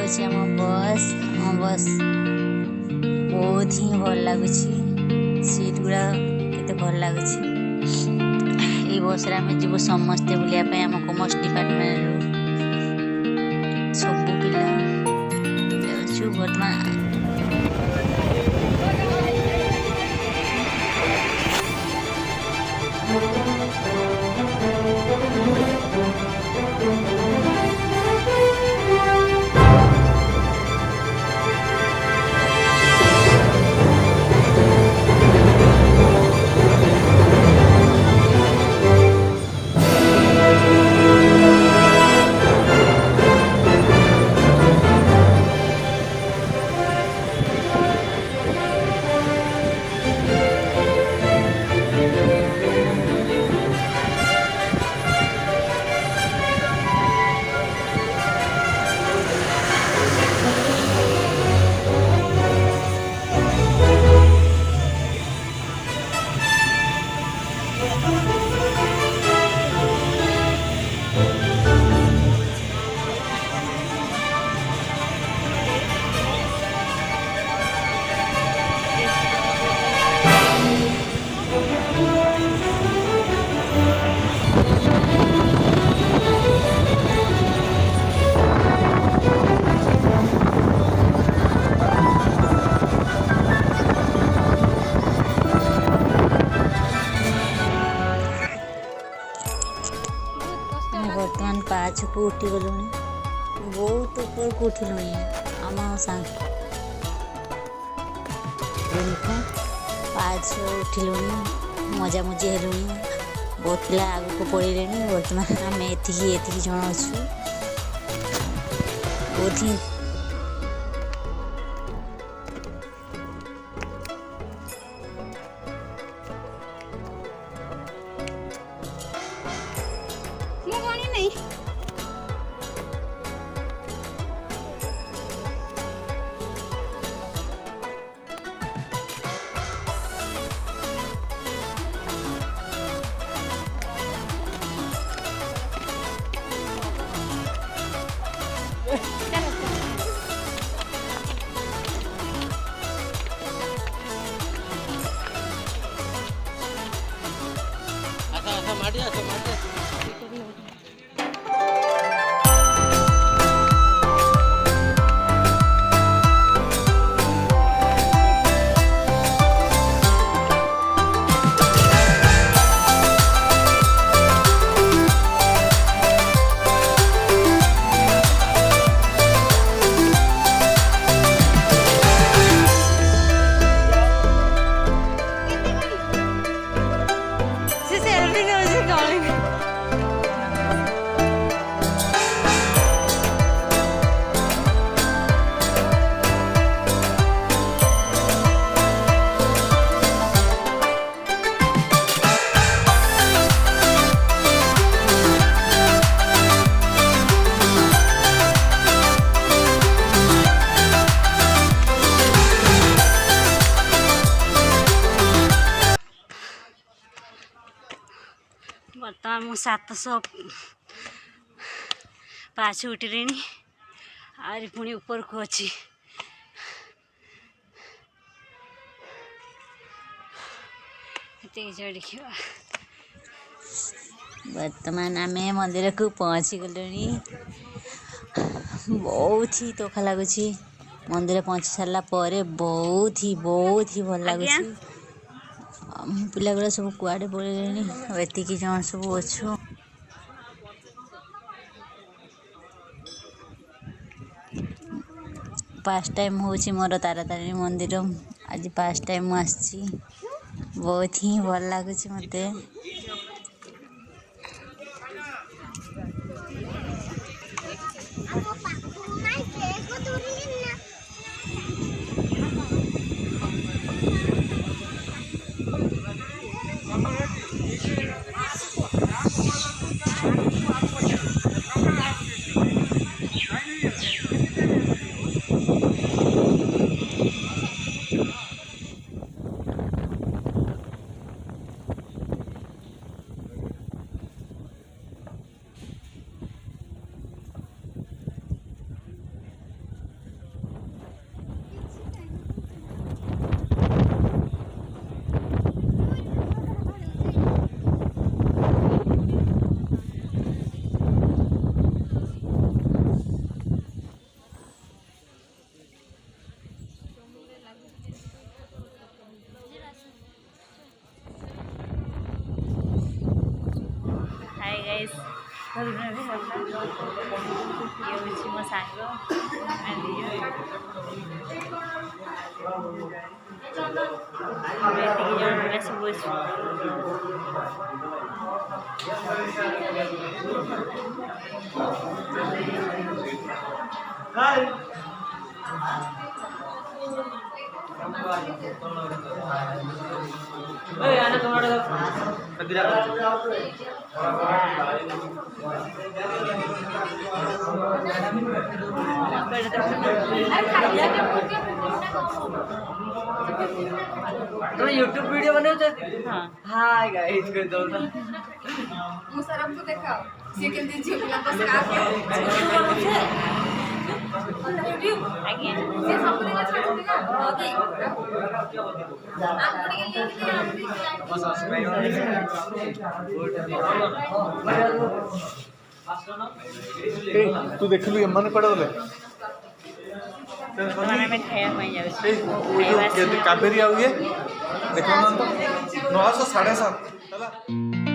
हूँ आम बस बहुत ही भल लगुच सीट गुड़ा केते भल लगुच ये बस आम जीव समस्ते बुलायापी आम कॉमर्स डिपार्टमेंट सब पिला जाऊँ बर्तमान बर्तमान पाँच को उठी गलु बहुत ऊपर को उठिलु आम सांग पाँच उठिलु मजा मजी हेलु बहुत पिला आग को पड़े बर्तमान आम एति जन अच्छु बहुत ही बर्तमान मु 700 पाँच उठिले आर पुणी ऊपर को अच्छी देखा बर्तमान आम मंदिर को पहुँची गलु बहुत ही तोखा लगुच मंदिर पहुँची सारा पर बहुत ही भल लगुच पिला गुड़ा सब कुआडे पड़े एतिक जन सब अच्छु फर्स्ट टाइम हूँ मोर तारातारिणी मंदिर आज फर्स्ट टाइम आसी बहुत ही भल लगुच मते मो सांग सब तुम यूट्यूब वीडियो बने हाँ हाय गाइस कर दो ना मुसरम को देखाओ से केमती झियो पिला को सका के यूट्यूब आगे से सब दिन छाड़ देगा ओके आप पड़ी के लिंक दे आप तू देखलु एमने पड़े बोले में खाया पाई जावे कावेरी आउ ये देखो ना तो 9:7:30 ହେଲା